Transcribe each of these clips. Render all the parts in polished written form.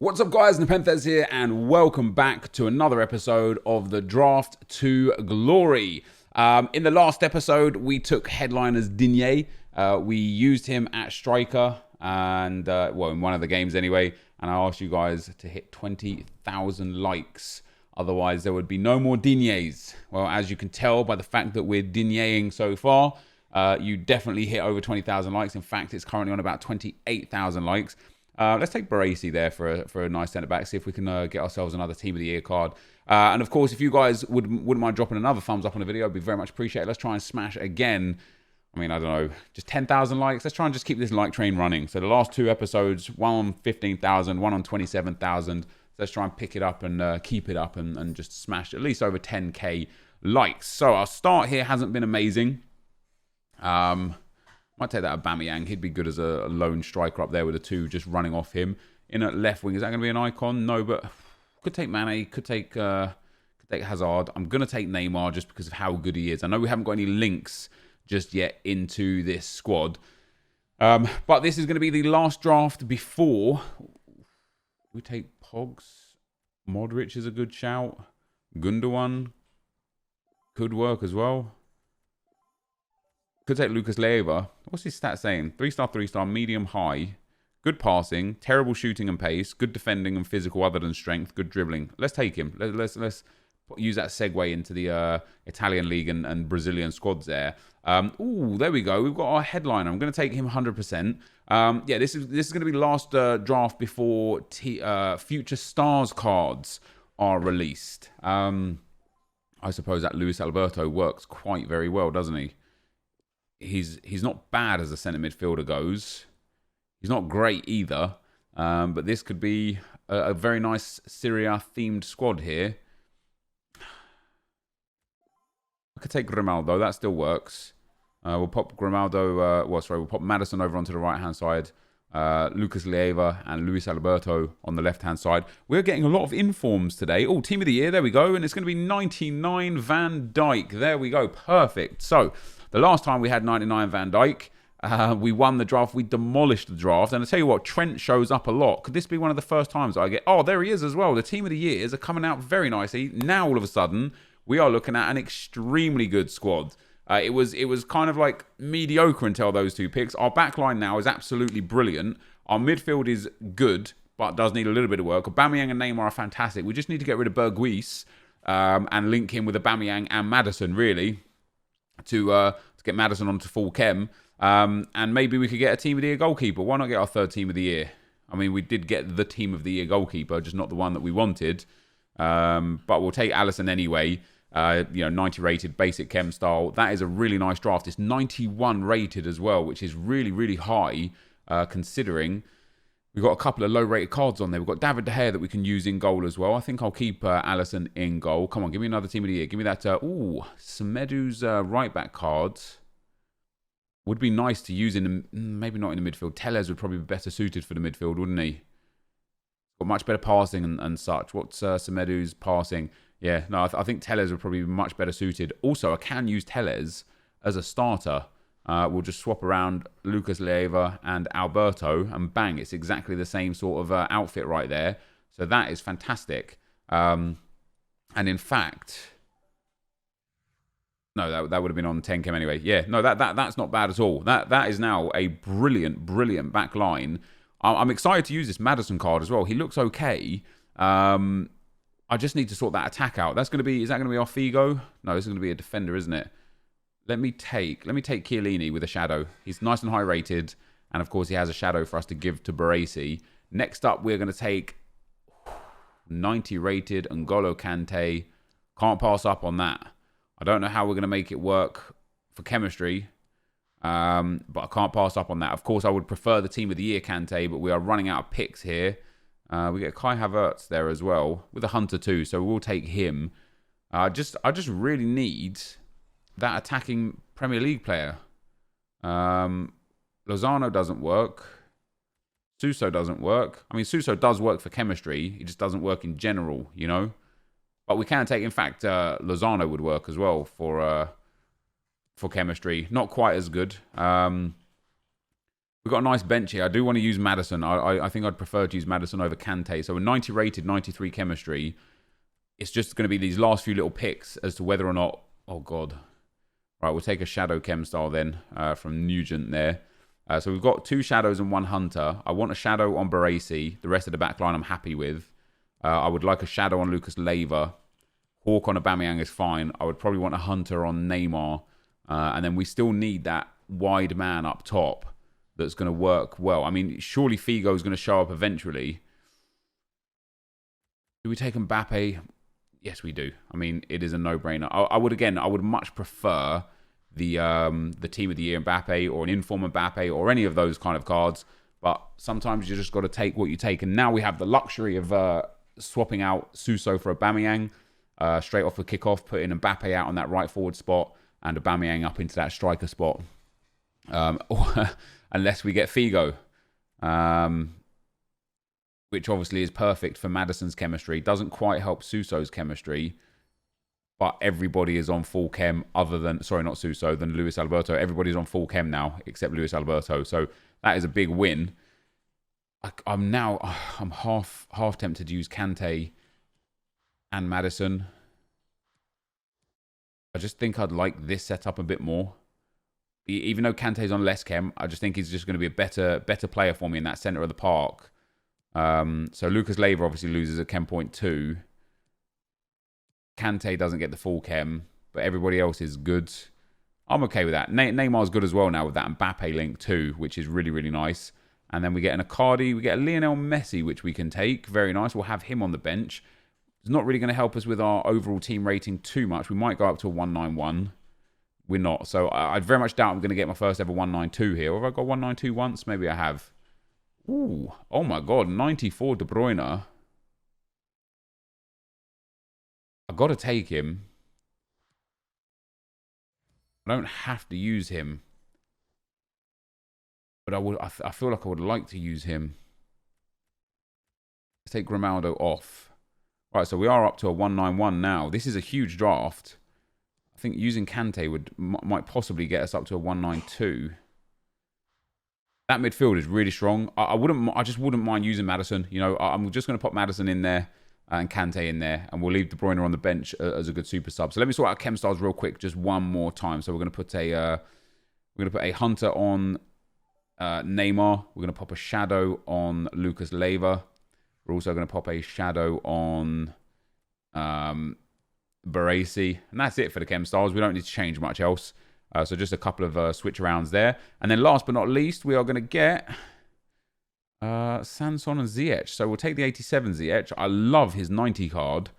What's up, guys? NepentheZ here, and welcome back to another episode of the Draft to Glory. In the last episode, we took headliners Digne. We used him at striker, and well, in one of the games anyway. And I asked you guys to hit 20,000 likes. Otherwise, there would be no more Dignes. Well, as you can tell by the fact that we're Digneing so far, you definitely hit over 20,000 likes. In fact, it's currently on about 28,000 likes. Let's take Baresi there for a nice centre-back, see if we can get ourselves another Team of the Year card. And of course, if you guys wouldn't mind dropping another thumbs up on the video, it'd be very much appreciated. Let's try and smash again. I mean, I don't know, just 10,000 likes. Let's try and just keep this like train running. So the last two episodes, one on 15,000, one on 27,000. So let's try and pick it up and keep it up and just smash at least over 10k likes. So our start here hasn't been amazing. Might take that Aubameyang. He'd be good as a lone striker up there with the two just running off him. In at left wing, is that going to be an icon? No, but could take Mane, could take Hazard. I'm going to take Neymar just because of how good he is. I know we haven't got any links just yet into this squad. But this is going to be the last draft before we take Pogs. Modric is a good shout. Gundogan could work as well. Could take Lucas Leiva. What's his stat saying? 3-star, 3-star, medium, high. Good passing, terrible shooting and pace, good defending and physical other than strength, good dribbling. Let's take him. Let's use that segue into the Italian league and Brazilian squads there. Ooh, there we go. We've got our headliner. I'm going to take him 100%. Yeah, this is going to be the last draft before future stars cards are released. I suppose that Luis Alberto works quite very well, doesn't he? He's not bad as a centre midfielder goes. He's not great either. But this could be a very nice Syria themed squad here. I could take Grimaldo. That still works. We'll pop Grimaldo. We'll pop Maddison over onto the right hand side. Lucas Leiva and Luis Alberto on the left hand side. We're getting a lot of informs today. Oh, Team of the Year. There we go. And it's going to be 99 Van Dijk. There we go. Perfect. So the last time we had 99 Van Dijk, we won the draft. We demolished the draft. And I tell you what, Trent shows up a lot. Could this be one of the first times I get... Oh, there he is as well. The Team of the Years are coming out very nicely. Now, all of a sudden, we are looking at an extremely good squad. It was kind of like mediocre until those two picks. Our backline now is absolutely brilliant. Our midfield is good, but does need a little bit of work. Aubameyang and Neymar are fantastic. We just need to get rid of Berghuis and link him with Aubameyang and Maddison, really, to get Maddison onto full chem. And maybe we could get a Team of the Year goalkeeper. Why not get our third Team of the Year? I mean, we did get the Team of the Year goalkeeper, just not the one that we wanted. But we'll take Alisson anyway. 90 rated, basic chem style. That is a really nice draft. It's 91 rated as well, which is really, really high, considering we've got a couple of low rated cards on there. We've got David De Gea that we can use in goal as well. I think I'll keep Alisson in goal. Come on, give me another Team of the Year. Give me that. Semedo's right back card. Would be nice to use in the, maybe not in the midfield. Tellez would probably be better suited for the midfield, wouldn't he? Got much better passing and such. What's Semedo's passing? Yeah, no, I think Tellez would probably be much better suited. Also, I can use Tellez as a starter. We'll just swap around Lucas Leiva and Alberto, and bang, it's exactly the same sort of outfit right there. So that is fantastic. And in fact, no, that would have been on 10 chem anyway. Yeah, no, that's not bad at all. That is now a brilliant back line. I'm excited to use this Maddison card as well. He looks okay. I just need to sort that attack out. Is that going to be our Figo? No, this is going to be a defender, isn't it? Let me take Chiellini with a shadow. He's nice and high rated, and of course he has a shadow for us to give to Baresi. Next up, we're going to take 90 rated N'Golo Kante. Can't pass up on that. I don't know how we're going to make it work for chemistry, but I can't pass up on that. Of course, I would prefer the Team of the Year Kante, but we are running out of picks here. We get Kai Havertz there as well, with a Hunter too, so we'll take him. I just really need that attacking Premier League player. Lozano doesn't work. Suso doesn't work. I mean, Suso does work for chemistry. It just doesn't work in general, you know? But we can take, in fact, Lozano would work as well for chemistry. Not quite as good. We've got a nice bench here. I do want to use Maddison. I think I'd prefer to use Maddison over Kante. So we're 90 rated, 93 chemistry. It's just going to be these last few little picks as to whether or not... Oh, God. Right, we'll take a Shadow Chem style then from Nugent there. So we've got 2 Shadows and 1 Hunter. I want a Shadow on Baresi. The rest of the back line I'm happy with. I would like a Shadow on Lucas Leiva. Hawk on Aubameyang is fine. I would probably want a Hunter on Neymar. And then we still need that wide man up top that's going to work well. I mean, surely Figo is going to show up eventually. Do we take Mbappe? Yes, we do. I mean, it is a no-brainer. I would much prefer the Team of the Year Mbappe or an Inform Mbappe or any of those kind of cards. But sometimes you just got to take what you take. And now we have the luxury of swapping out Suso for Aubameyang straight off the kickoff, putting Mbappe out on that right forward spot and Aubameyang up into that striker spot. Unless we get Figo, which obviously is perfect for Maddison's chemistry. Doesn't quite help Suso's chemistry, but everybody is on full chem other than, sorry, not Suso, than Luis Alberto. Everybody's on full chem now, except Luis Alberto. So that is a big win. I'm half tempted to use Kante and Maddison. I just think I'd like this setup a bit more. Even though Kante's on less chem, I just think he's just going to be a better player for me in that centre of the park. So Lucas Leiva obviously loses a chem point 2. Kante doesn't get the full chem, but everybody else is good. I'm okay with that. Neymar's good as well now with that Mbappe link too, which is really, really nice. And then we get an Icardi, we get a Lionel Messi, which we can take. Very nice. We'll have him on the bench. It's not really going to help us with our overall team rating too much. We might go up to a 191. We're not. So I very much doubt I'm going to get my first ever 192 here. Or have I got 192 once? Maybe I have. Ooh. Oh my God. 94 De Bruyne. I've got to take him. I don't have to use him. But I feel like I would like to use him. Let's take Grimaldo off. Right, so we are up to a 191 now. This is a huge draft. I think using Kante might possibly get us up to a 192. That midfield is really strong. I just wouldn't mind using Maddison. You know, I'm just going to pop Maddison in there and Kante in there, and we'll leave De Bruyne on the bench as a good super sub. So let me sort out chem styles real quick, just one more time. So we're going to put a Hunter on Neymar. We're going to pop a Shadow on Lucas Leiva. We're also going to pop a Shadow on Baresi. And that's it for the chem styles. We don't need to change much else. So just a couple of switch arounds there. And then last but not least, we are going to get Sanson and Ziyech. So we'll take the 87 Ziyech. I love his 90 card.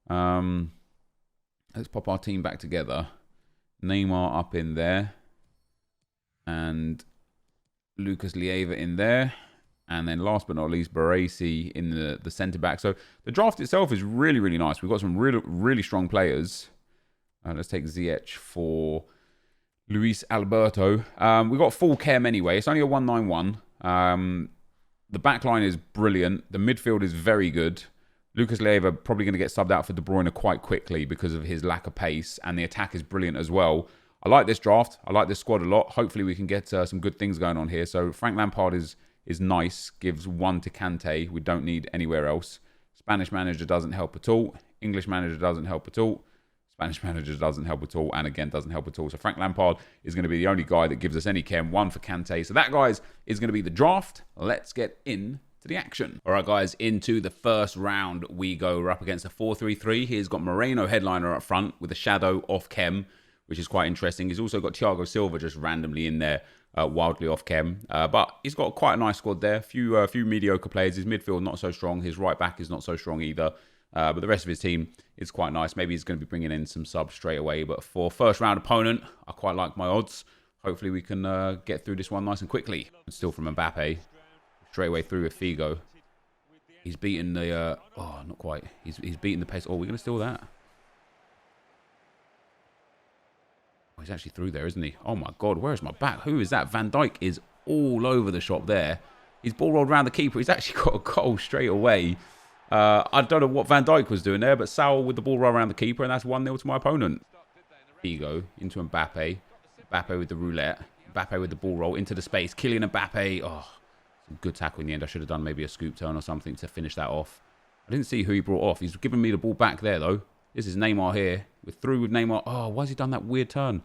Let's pop our team back together. Neymar up in there. And Lucas Leiva in there. And then last but not least, Baresi in the centre-back. So the draft itself is really, really nice. We've got some really, really strong players. Let's take Ziyech for Luis Alberto. We've got full chem anyway. It's only a 191. The back line is brilliant. The midfield is very good. Lucas Leiva probably going to get subbed out for De Bruyne quite quickly because of his lack of pace. And the attack is brilliant as well. I like this draft. I like this squad a lot. Hopefully we can get some good things going on here. So Frank Lampard is nice. Gives 1 to Kante. We don't need anywhere else. Spanish manager doesn't help at all. English manager doesn't help at all. Spanish manager doesn't help at all. And again, doesn't help at all. So Frank Lampard is going to be the only guy that gives us any chem. 1 for Kante. So that, guys, is going to be the draft. Let's get in to the action. All right, guys, into the first round we go. We're up against a 4-3-3. He's got Moreno headliner up front with a Shadow off chem, which is quite interesting. He's also got Thiago Silva just randomly in there. Wildly off chem, but he's got quite a nice squad there. A few mediocre players. His midfield not so strong. His right back is not so strong either. But the rest of his team is quite nice. Maybe he's going to be bringing in some subs straight away. But for first round opponent, I quite like my odds. Hopefully we can get through this one nice and quickly. Still from Mbappe, straight away through with Figo. He's beaten the oh, not quite. He's beaten the pace. Oh, we're going to steal that. Oh, he's actually through there, isn't he? Oh my God, where is my back? Who is that? Van Dijk is all over the shop there. He's ball rolled around the keeper. He's actually got a goal straight away. I don't know what Van Dijk was doing there, but Saul with the ball roll around the keeper, and that's 1-0 to my opponent. Figo into Mbappe. Mbappe with the roulette. Mbappe with the ball roll into the space. Kylian Mbappe. Oh, good tackle in the end. I should have done maybe a scoop turn or something to finish that off. I didn't see who he brought off. He's giving me the ball back there, though. This is Neymar here. We're through with Neymar. Oh, why has he done that weird turn?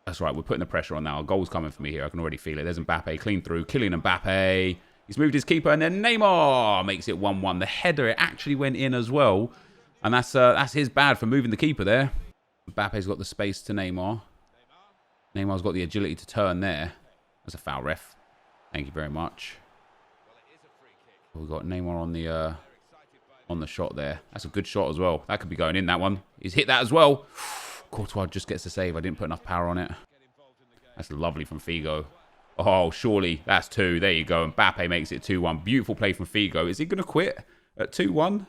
That's right. We're putting the pressure on now. A goal's coming for me here. I can already feel it. There's Mbappe. Clean through. Kylian Mbappe. He's moved his keeper. And then Neymar makes it 1-1. The header, it actually went in as well. And that's his bad for moving the keeper there. Mbappe's got the space to Neymar. Neymar's got the agility to turn there. That's a foul, ref. Thank you very much. We've got Neymar on the shot there. That's a good shot as well. That could be going in, that one. He's hit that as well. Courtois just gets the save. I didn't put enough power on it. That's lovely from Figo. Oh, surely. That's 2. There you go. Mbappe makes it 2-1. Beautiful play from Figo. Is he going to quit at 2-1?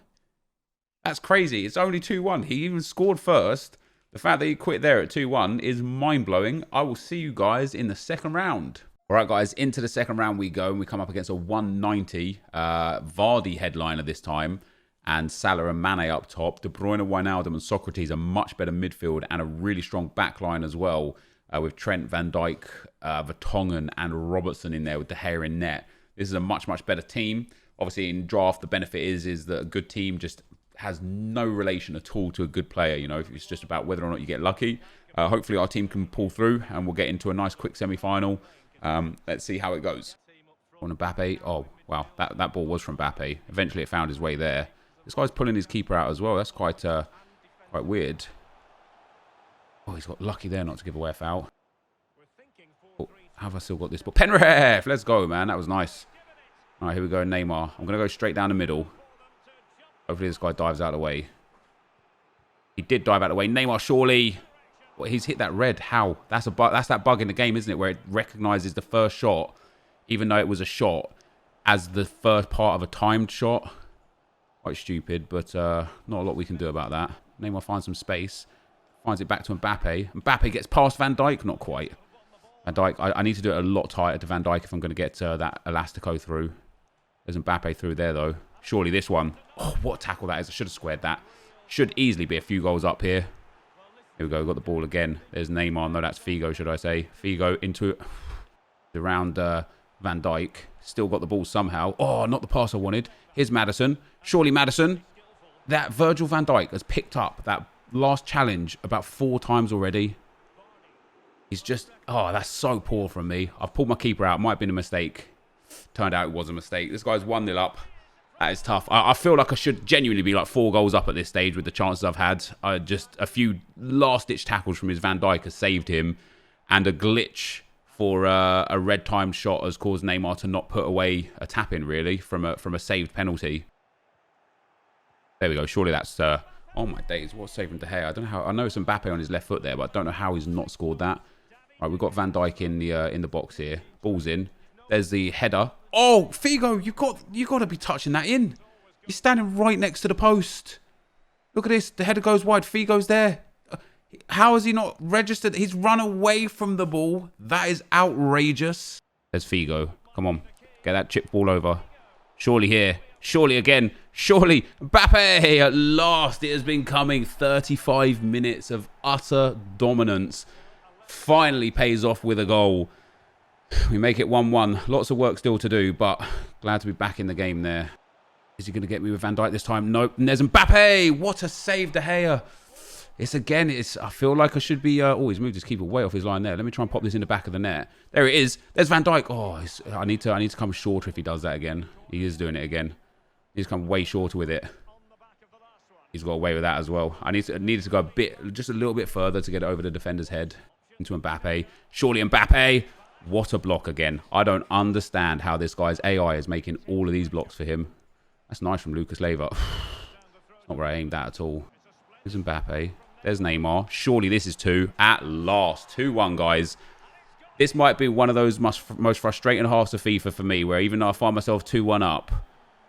That's crazy. It's only 2-1. He even scored first. The fact that he quit there at 2-1 is mind-blowing. I will see you guys in the second round. All right, guys, into the second round we go, and we come up against a 190 Vardy headliner this time, and Salah and Mane up top. De Bruyne, Wijnaldum, and Socrates, a much better midfield and a really strong back line as well, with Trent, Van Dijk, Vertonghen, and Robertson in there with De Gea in net. This is a much, much better team. Obviously, in draft, the benefit is that a good team just has no relation at all to a good player. You know, it's just about whether or not you get lucky. Hopefully, our team can pull through, and we'll get into a nice, quick semi-final. Let's see how it goes. On Mbappe. Oh, wow. That ball was from Mbappe. Eventually, it found his way there. This guy's pulling his keeper out as well. That's quite weird. Oh, he's got lucky there not to give away a foul. Oh, have I still got this ball? Penref! Let's go, man. That was nice. All right, here we go. Neymar. I'm going to go straight down the middle. Hopefully, this guy dives out of the way. He did dive out of the way. Neymar, surely. Well, he's hit that red. How? That's that bug in the game, isn't it? Where it recognises the first shot, even though it was a shot, as the first part of a timed shot. Quite stupid, but not a lot we can do about that. Neymar finds some space. Finds it back to Mbappe. Mbappe gets past Van Dijk. Not quite. Van Dijk, I need to do it a lot tighter to Van Dijk if I'm going to get that Elastico through. There's Mbappe through there, though. Surely this one. Oh, what a tackle that is. I should have squared that. Should easily be a few goals up here. Here we go. Got the ball again. There's Neymar. No, that's Figo, should I say. Figo into around Van Dijk. Still got the ball somehow. Oh, not the pass I wanted. Here's Maddison. Surely Maddison. That Virgil van Dijk has picked up that last challenge about 4 times already. He's just... Oh, that's so poor from me. I've pulled my keeper out. Might have been a mistake. Turned out it was a mistake. This guy's 1-0 up. That is tough. I feel like I should genuinely be like 4 goals up at this stage with the chances I've had. Just a few last-ditch tackles from his Van Dijk has saved him. And a glitch for a red-timed shot has caused Neymar to not put away a tap-in, really, from a saved penalty. There we go. Surely that's... oh, my days. What's saving De Gea? I don't know how... I know it's Mbappe on his left foot there, but I don't know how he's not scored that. Right, we've got Van Dijk in the box here. Ball's in. There's the header. Oh, Figo, you got to be touching that in. He's standing right next to the post. Look at this. The header goes wide. Figo's there. How has he not registered? He's run away from the ball. That is outrageous. There's Figo. Come on. Get that chip ball over. Surely here. Surely again. Surely. Mbappe. At last. It has been coming. 35 minutes of utter dominance. Finally pays off with a goal. We make it 1-1. Lots of work still to do, but glad to be back in the game there. Is he going to get me with Van Dijk this time? Nope. And there's Mbappe. What a save, De Gea. I feel like I should be... oh, he's moved his keeper way off his line there. Let me try and pop this in the back of the net. There it is. There's Van Dijk. Oh, I need to come shorter if he does that again. He is doing it again. He's come way shorter with it. He's got away with that as well. I needed to go just a little bit further to get it over the defender's head. Into Mbappe. Surely Mbappe. What a block again. I don't understand how this guy's AI is making all of these blocks for him. That's nice from Lucas Leiva. It's not where I aimed at all. There's Mbappe. There's Neymar. Surely this is 2. At last. 2-1, guys. This might be one of those most frustrating halves of FIFA for me, where even though I find myself 2-1 up,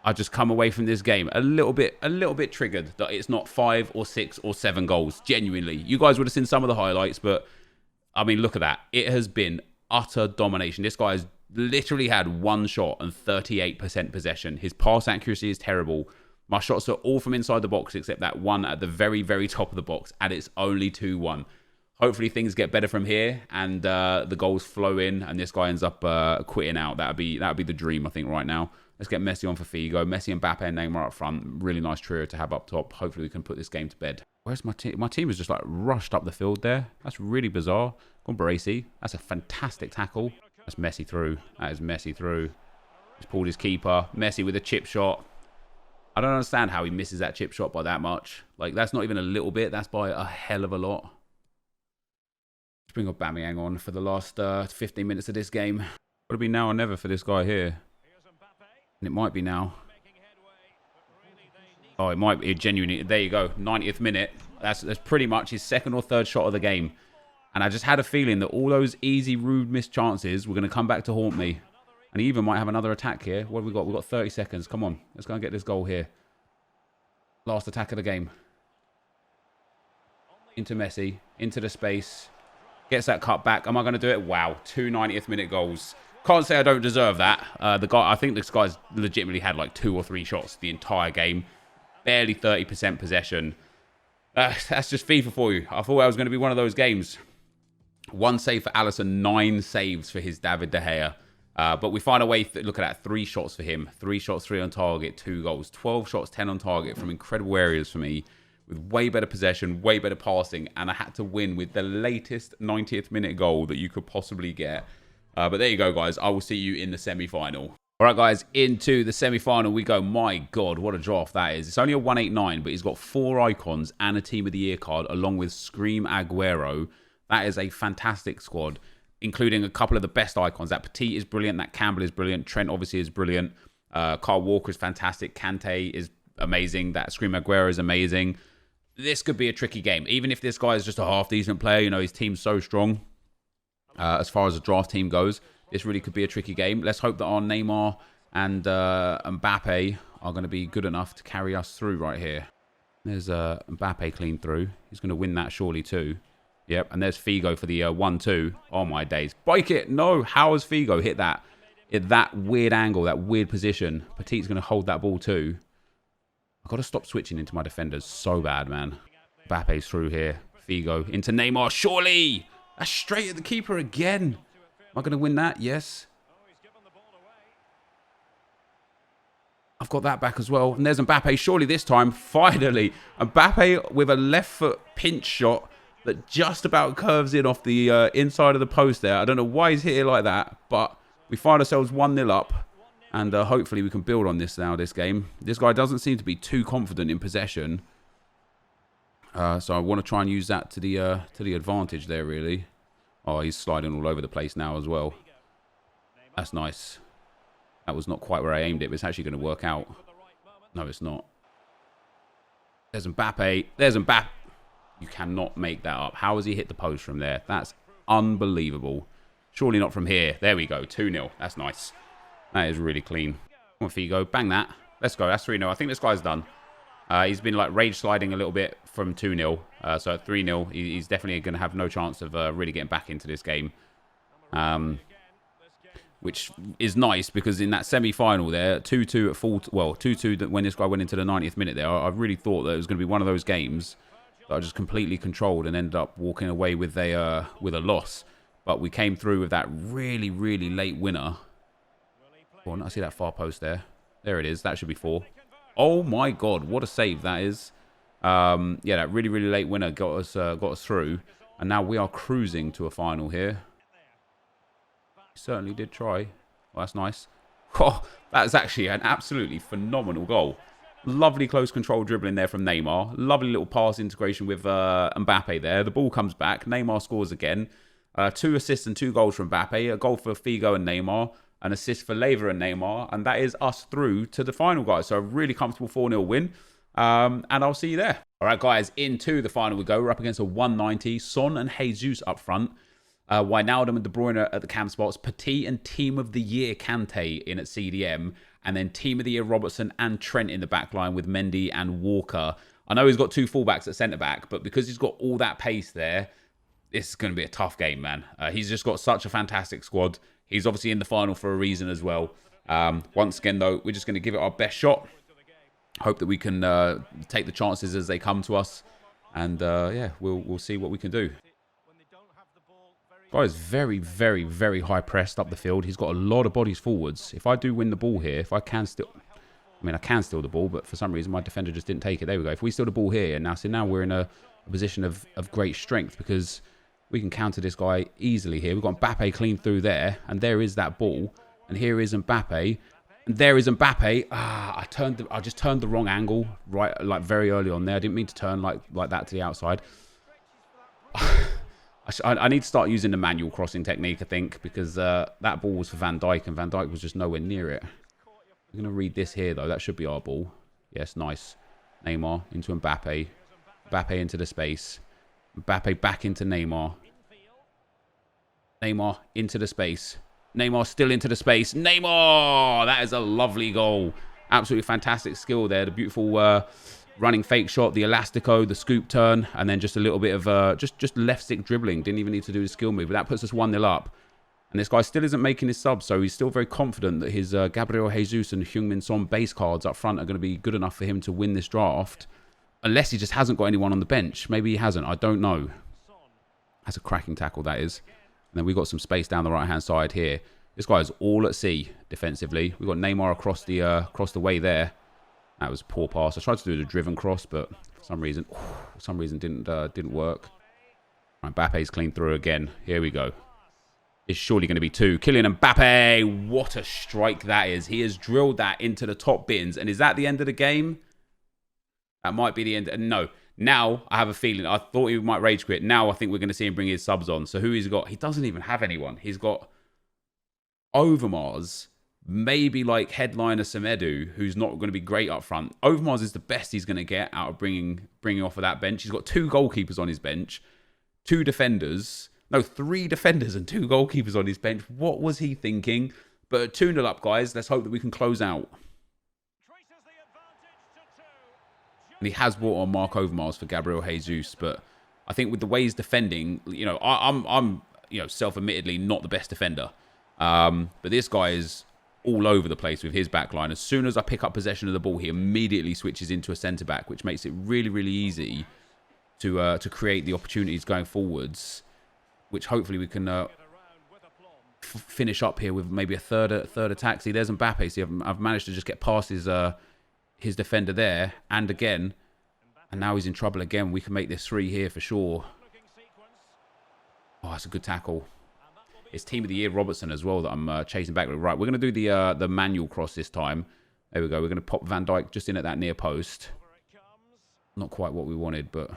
I just come away from this game a little bit triggered that it's not 5 or 6 or 7 goals. Genuinely. You guys would have seen some of the highlights, but I mean, look at that. It has been utter domination. This guy has literally had 1 shot and 38% possession. His pass accuracy is terrible. My shots are all from inside the box except that one at the very, very top of the box, and it's only 2-1. Hopefully things get better from here and the goals flow in and this guy ends up quitting out. That'd be the dream, I think, right now. Let's get Messi on for Figo. Messi and Mbappe and Neymar up front. Really nice trio to have up top. Hopefully we can put this game to bed. Where's my team? My team is just like rushed up the field there. That's really bizarre. Go on, Baresi. That's a fantastic tackle. That's Messi through. That is Messi through. He's pulled his keeper. Messi with a chip shot. I don't understand how he misses that chip shot by that much. Like, that's not even a little bit. That's by a hell of a lot. Let's bring Aubameyang on for the last 15 minutes of this game. Would it be now or never for this guy here? And it might be now. Oh, it might be genuinely. There you go. 90th minute. That's pretty much his second or third shot of the game. And I just had a feeling that all those easy, rude missed chances were going to come back to haunt me. And he even might have another attack here. What have we got? We've got 30 seconds. Come on. Let's go and get this goal here. Last attack of the game. Into Messi. Into the space. Gets that cut back. Am I going to do it? Wow. 2 90th minute goals. Can't say I don't deserve that. I think this guy's legitimately had like 2 or 3 shots the entire game. Barely 30% possession. That's just FIFA for you. I thought that was going to be one of those games. 1 save for Alisson. 9 saves for his David De Gea. But we find a way, look at that, 3 shots for him. 3 shots, 3 on target, 2 goals. 12 shots, 10 on target from incredible areas for me. With way better possession, way better passing. And I had to win with the latest 90th minute goal that you could possibly get. But there you go, guys. I will see you in the semi-final. All right, guys, into the semi-final we go. My God, what a draft that is. It's only a 189, but he's got 4 icons and a Team of the Year card, along with Scream Aguero. That is a fantastic squad, including a couple of the best icons. That Petit is brilliant. That Campbell is brilliant. Trent, obviously, is brilliant. Kyle Walker is fantastic. Kante is amazing. That Scream Aguero is amazing. This could be a tricky game. Even if this guy is just a half-decent player, you know, his team's so strong. As far as the draft team goes, this really could be a tricky game. Let's hope that our Neymar and Mbappe are going to be good enough to carry us through right here. There's Mbappe clean through. He's going to win that surely too. Yep, and there's Figo for the 1-2. Oh, my days. Bike it. No, how has Figo hit that? At that weird angle, that weird position. Petit's going to hold that ball too. I've got to stop switching into my defenders so bad, man. Mbappe's through here. Figo into Neymar. Surely! That's straight at the keeper again. Am I going to win that? Yes. I've got that back as well. And there's Mbappe. Surely this time, finally. Mbappe with a left foot pinch shot that just about curves in off the inside of the post there. I don't know why he's hit it like that, but we find ourselves 1-0 up. And hopefully we can build on this now, this game. This guy doesn't seem to be too confident in possession. So I want to try and use that to the advantage there, really. Oh, he's sliding all over the place now as well. That's nice. That was not quite where I aimed it, but it's actually going to work out. No, it's not. There's Mbappe. There's Mbappe. You cannot make that up. How has he hit the post from there? That's unbelievable. Surely not from here. There we go. 2-0. That's nice. That is really clean. Come on, Figo. Bang that. Let's go. That's 3-0. I think this guy's done. He's been like rage sliding a little bit from 2-0. So at 3-0, he's definitely going to have no chance of really getting back into this game. Which is nice because in that semi-final there, 2-2 at full... Well, 2-2 when this guy went into the 90th minute there, I really thought that it was going to be one of those games that I just completely controlled and ended up walking away with a loss. But we came through with that really, really late winner. Oh, I see that far post there. There it is. That should be 4. Oh my God, what a save that is. Yeah, that really, really late winner got us through. And now we are cruising to a final here. Certainly did try. Well, that's nice. Oh, that's actually an absolutely phenomenal goal. Lovely close control dribbling there from Neymar. Lovely little pass integration with Mbappe there. The ball comes back. Neymar scores again. 2 assists and 2 goals from Mbappe. A goal for Figo and Neymar. An assist for Lever and Neymar. And that is us through to the final, guys. So a really comfortable 4-0 win. And I'll see you there. All right, guys. Into the final we go. We're up against a 190. Son and Jesus up front. Wijnaldum and De Bruyne at the cam spots. Petit and Team of the Year Kante in at CDM. And then Team of the Year Robertson and Trent in the back line with Mendy and Walker. I know he's got 2 fullbacks at centre-back. But because he's got all that pace there, this is going to be a tough game, man. He's just got such a fantastic squad. He's obviously in the final for a reason as well. Once again, though, we're just going to give it our best shot. Hope that we can take the chances as they come to us. And, yeah, we'll see what we can do. Guy is very, very, very high pressed up the field. He's got a lot of bodies forwards. If I do win the ball here, if I can still... I mean, I can steal the ball, but for some reason my defender just didn't take it. There we go. If we steal the ball here, now we're in a position of great strength because we can counter this guy easily here. We've got Mbappe clean through there, and there is that ball. And here is Mbappe. And there is Mbappe. I just turned the wrong angle, right, like very early on there. I didn't mean to turn like that to the outside. I need to start using the manual crossing technique, I think, because that ball was for Van Dijk, and Van Dijk was just nowhere near it. We're going to read this here, though. That should be our ball. Yes, nice. Neymar into Mbappe. Mbappe into the space. Mbappe back into Neymar. Neymar into the space. Neymar still into the space. Neymar! That is a lovely goal. Absolutely fantastic skill there. The beautiful running fake shot, the elastico, the scoop turn, and then just a little bit of just left stick dribbling. Didn't even need to do the skill move, but that puts us 1-0 up. And this guy still isn't making his subs, so he's still very confident that his Gabriel Jesus and Heung-min Son base cards up front are going to be good enough for him to win this draft. Unless he just hasn't got anyone on the bench. Maybe he hasn't. I don't know. That's a cracking tackle, that is. And then we've got some space down the right-hand side here. This guy is all at sea defensively. We've got Neymar across the way there. That was a poor pass. I tried to do the driven cross, but for some reason didn't work. Right, Mbappe's clean through again. Here we go. It's surely going to be 2. Kylian Mbappe. What a strike that is. He has drilled that into the top bins. And is that the end of the game? That might be the end. No. Now, I have a feeling. I thought he might rage quit. Now, I think we're going to see him bring his subs on. So, who he's got? He doesn't even have anyone. He's got Overmars. Maybe like headliner Semedo, who's not going to be great up front. Overmars is the best he's going to get out of bringing off of that bench. He's got 2 goalkeepers on his bench. 2 defenders. No, 3 defenders and 2 goalkeepers on his bench. What was he thinking? But 2-0 up, guys. Let's hope that we can close out. And he has brought on Mark Overmars for Gabriel Jesus, but I think with the way he's defending, you know, I'm self-admittedly not the best defender. But this guy is all over the place with his backline. As soon as I pick up possession of the ball, he immediately switches into a centre-back, which makes it really, really easy to create the opportunities going forwards, which hopefully we can finish up here with maybe a third attack. See, there's Mbappe. See, I've managed to just get past his defender there, and again, and now he's in trouble again. We can make this 3 here for sure. Oh, that's a good tackle. It's Team of the Year Robertson as well that I'm chasing back with. Right, we're going to do the manual cross this time. There we go. We're going to pop Van Dijk just in at that near post. Not quite what we wanted, but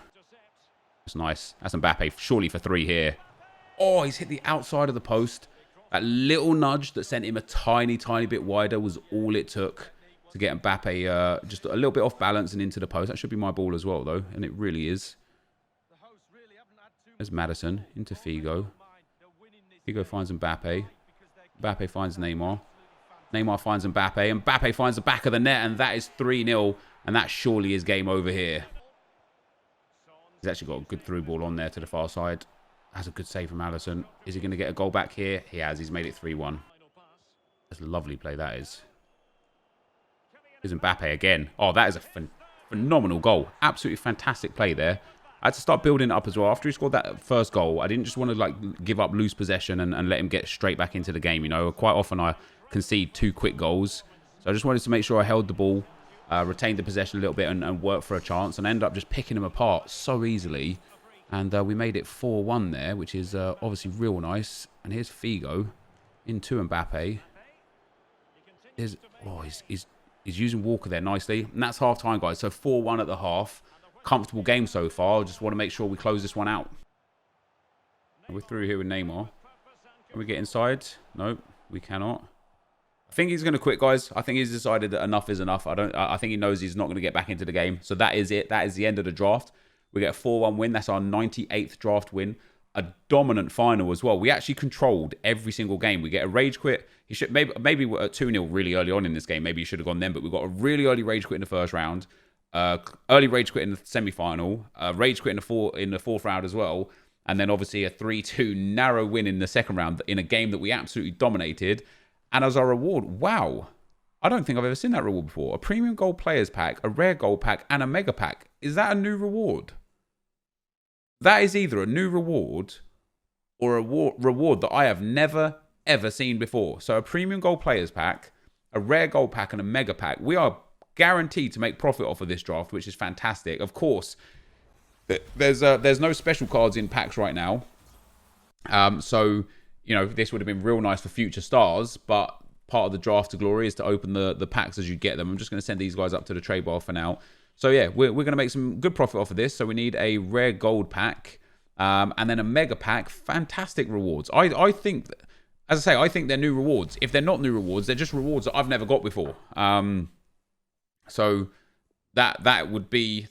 it's nice. That's Mbappe, surely for 3 here. Oh, he's hit the outside of the post. That little nudge that sent him a tiny, tiny bit wider was all it took to get Mbappe just a little bit off balance and into the post. That should be my ball as well, though, and it really is. There's Maddison into Figo. Figo finds Mbappe. Mbappe finds Neymar. Neymar finds Mbappe. Mbappe finds the back of the net, and that is 3-0, and that surely is game over here. He's actually got a good through ball on there to the far side. That's a good save from Alisson. Is he going to get a goal back here? He has. He's made it 3-1. That's a lovely play, that is. Here's Mbappe again. Oh, that is a phenomenal goal. Absolutely fantastic play there. I had to start building it up as well. After he scored that first goal, I didn't just want to like give up loose possession and let him get straight back into the game. You know, quite often I concede 2 quick goals. So I just wanted to make sure I held the ball, retained the possession a little bit and worked for a chance, and ended up just picking him apart so easily. And we made it 4-1 there, which is obviously real nice. And here's Figo into Mbappe. He's using Walker there nicely. And that's half-time, guys. So 4-1 at the half. Comfortable game so far. I just want to make sure we close this one out. We're through here with Neymar. Can we get inside? No, we cannot. I think he's going to quit, guys. I think he's decided that enough is enough. I think he knows he's not going to get back into the game. So that is it. That is the end of the draft. We get a 4-1 win. That's our 98th draft win. A dominant final as well. We actually controlled every single game. We get a rage quit. He should maybe we're at 2-0 really early on in this game. Maybe he should have gone then, but we got a really early rage quit in the first round. Early rage quit in the semi-final. Rage quit in the fourth round as well. And then obviously a 3-2 narrow win in the second round in a game that we absolutely dominated. And as our reward, wow. I don't think I've ever seen that reward before. A premium gold players pack, a rare gold pack, and a mega pack. Is that a new reward? That is either a new reward or a reward that I have never, ever seen before. So a premium gold players pack, a rare gold pack, and a mega pack. We are guaranteed to make profit off of this draft, which is fantastic. Of course, there's no special cards in packs right now. So, you know, this would have been real nice for future stars, but part of the draft to glory is to open the packs as you get them. I'm just going to send these guys up to the trade bar for now. So yeah, we're going to make some good profit off of this. So we need a rare gold pack, and then a mega pack. Fantastic rewards. I think, as I say, I think they're new rewards. If they're not new rewards, they're just rewards that I've never got before. So that would be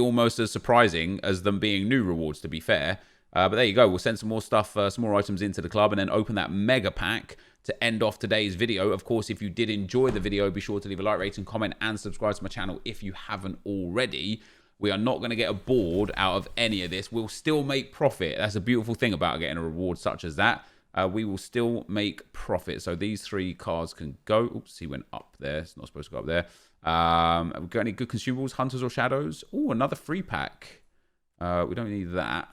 almost as surprising as them being new rewards, to be fair. But there you go. We'll send some more stuff, some more items into the club, and then open that mega pack to end off today's video. Of course, if you did enjoy the video, be sure to leave a like, rating, comment, and subscribe to my channel if you haven't already. We are not going to get a board out of any of this. We'll still make profit. That's a beautiful thing about getting a reward such as that. We will still make profit. So these 3 cards can go. Oops, he went up there. It's not supposed to go up there. Have we got any good consumables, hunters or shadows? Oh, another free pack. We don't need that.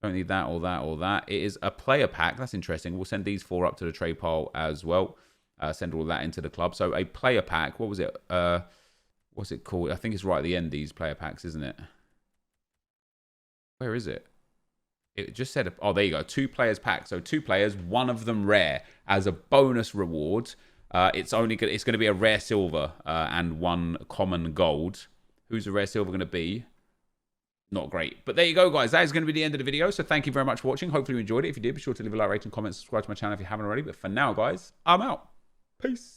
Don't need that or that or that. It is a player pack. That's interesting. We'll send these 4 up to the trade pile as well. Send all that into the club. So a player pack. What was it? What's it called? I think it's right at the end, these player packs, isn't it? Where is it? It just said, oh, there you go. 2 players pack. So 2 players, 1 of them rare as a bonus reward. It's going to be a rare silver and 1 common gold. Who's the rare silver going to be? Not great. But there you go, guys. That is going to be the end of the video. So thank you very much for watching. Hopefully you enjoyed it. If you did, be sure to leave a like, rating, comment, subscribe to my channel if you haven't already. But for now, guys, I'm out. Peace.